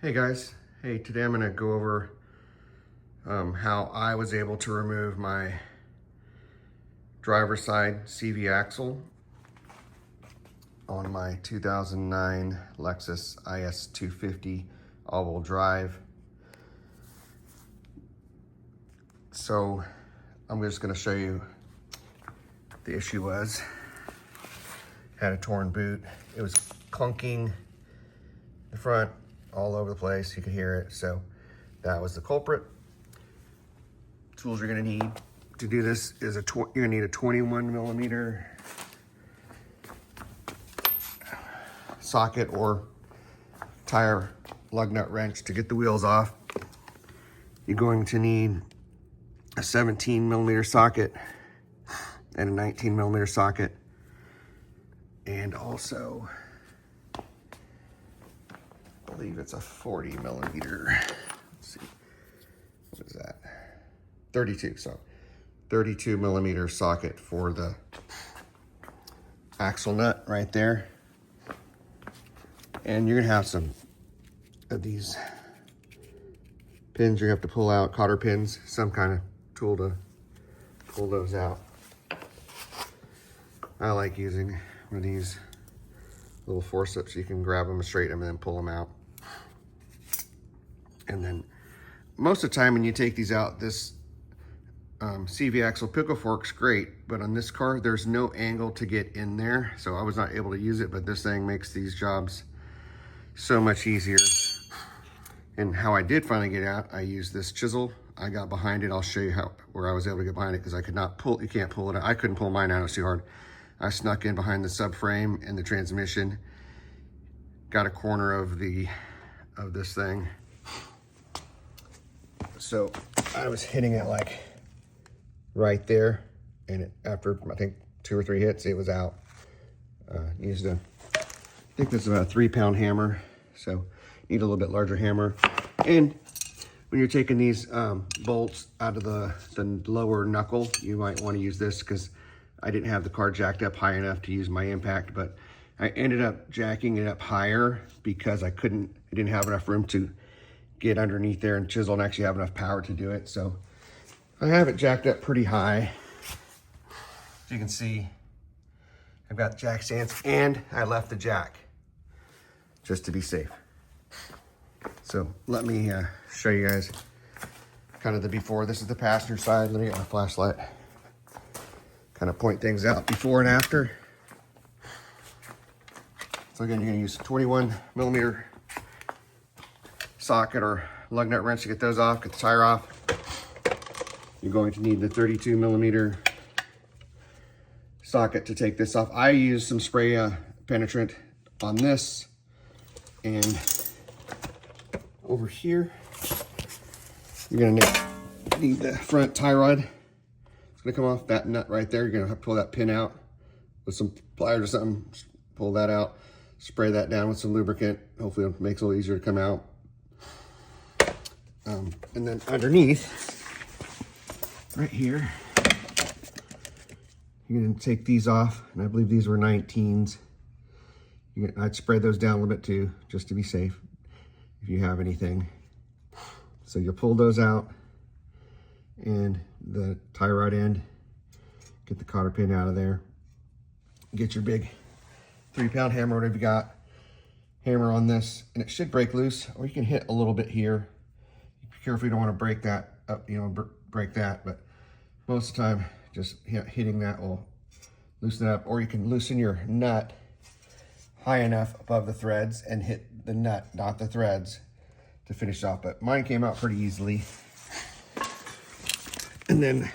Hey guys, hey, today I'm going to go over how I was able to remove my driver's side CV axle on my 2009 Lexus IS250 all-wheel drive. So I'm just going to show you the issue was. Had a torn boot. It was clunking the front all over the place. You could hear it. So that was the culprit. Tools you're going to need to do this is you're going to need a 21 millimeter socket or tire lug nut wrench to get the wheels off. You're going to need a 17 millimeter socket and a 19 millimeter socket, and also I believe it's a 40 millimeter. Let's see, what is that? 32. So 32 millimeter socket for the axle nut right there. And you're gonna have some of these pins you have to pull out, cotter pins, some kind of tool to pull those out. I like using one of these little forceps. You can grab them and straighten them and then pull them out. And then most of the time when you take these out, this CV axle pickle fork's great, but on this car, there's no angle to get in there. So I was not able to use it, but this thing makes these jobs so much easier. And how I did finally get out, I used this chisel. I got behind it. I'll show you where I was able to get behind it, because I could not pull, you can't pull it out. I couldn't pull mine out, it was too hard. I snuck in behind the subframe and the transmission, got a corner of this thing. So I was hitting it like right there, and after I think 2 or 3 hits, it was out. Used I think this is about a 3-pound hammer, so need a little bit larger hammer. And when you're taking these bolts out of the lower knuckle, you might want to use this, because I didn't have the car jacked up high enough to use my impact, but I ended up jacking it up higher because I didn't have enough room to get underneath there and chisel and actually have enough power to do it. So I have it jacked up pretty high. As you can see, I've got jack stands, and I left the jack just to be safe. So let me show you guys kind of the before. This is the passenger side. Let me get my flashlight. Kind of point things out before and after. So again, you're going to use a 21 millimeter socket or lug nut wrench to get those off, get the tire off. You're going to need the 32 millimeter socket to take this off. I use some spray penetrant on this, and over here, you're going to need the front tie rod. It's going to come off that nut right there. You're going to have to pull that pin out with some pliers or something. Pull that out, spray that down with some lubricant. Hopefully it makes it a little easier to come out. And then underneath, right here, you're going to take these off. And I believe these were 19s. I'd spray those down a little bit too, just to be safe if you have anything. So you'll pull those out, and the tie rod end, get the cotter pin out of there, get your big 3-pound hammer, whatever you got, hammer on this, and it should break loose, or you can hit a little bit here. Be careful, you don't want to break that up, break that, but most of the time, just hitting that will loosen it up. Or you can loosen your nut high enough above the threads and hit the nut, not the threads, to finish off. But mine came out pretty easily. And then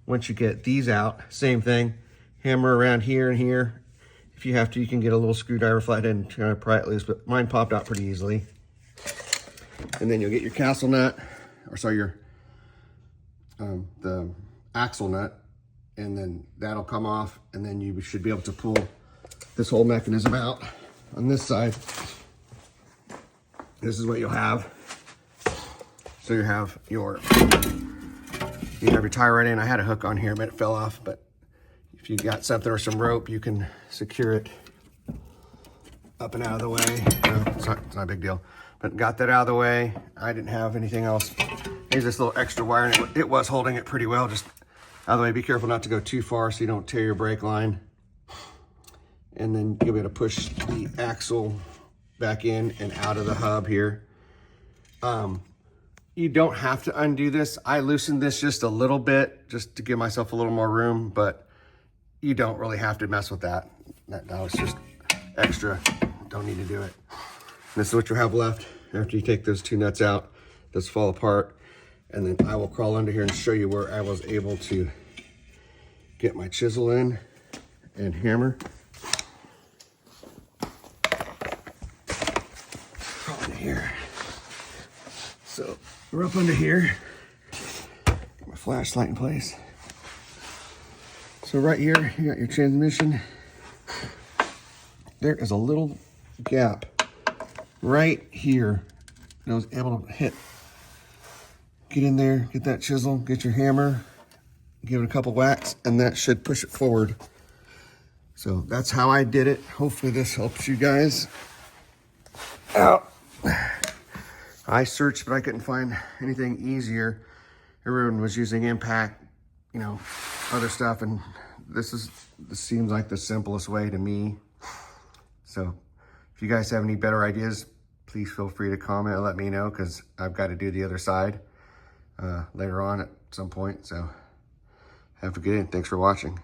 once you get these out, same thing, hammer around here and here. If you have to, you can get a little screwdriver flathead and kind of pry it loose, but mine popped out pretty easily. And then you'll get your castle nut, or sorry, the axle nut, and then that'll come off, and then you should be able to pull this whole mechanism out. On this side, this is what you'll have. So you have your tie rod in. I had a hook on here, but it fell off. But if you got something or some rope, you can secure it up and out of the way. No, it's not a big deal. But got that out of the way. I didn't have anything else. Here's this little extra wire, and it was holding it pretty well. Just out of the way. Be careful not to go too far so you don't tear your brake line. And then you'll be able to push the axle back in and out of the hub here. You don't have to undo this. I loosened this just a little bit just to give myself a little more room, but you don't really have to mess with that. That was just extra. Don't need to do it. This is what you have left after you take those two nuts out. Those fall apart. And then I will crawl under here and show you where I was able to get my chisel in and hammer. Crawl into here. So we're up under here. Get my flashlight in place. So right here, you got your transmission. There is a little gap right here. And I was able to get in there, get that chisel, get your hammer, give it a couple whacks, and that should push it forward. So that's how I did it. Hopefully this helps you guys out. I searched, but I couldn't find anything easier. Everyone was using impact, you know, other stuff, and this seems like the simplest way to me. So if you guys have any better ideas, please feel free to comment and let me know, because I've got to do the other side later on at some point. So have a good day. Thanks for watching.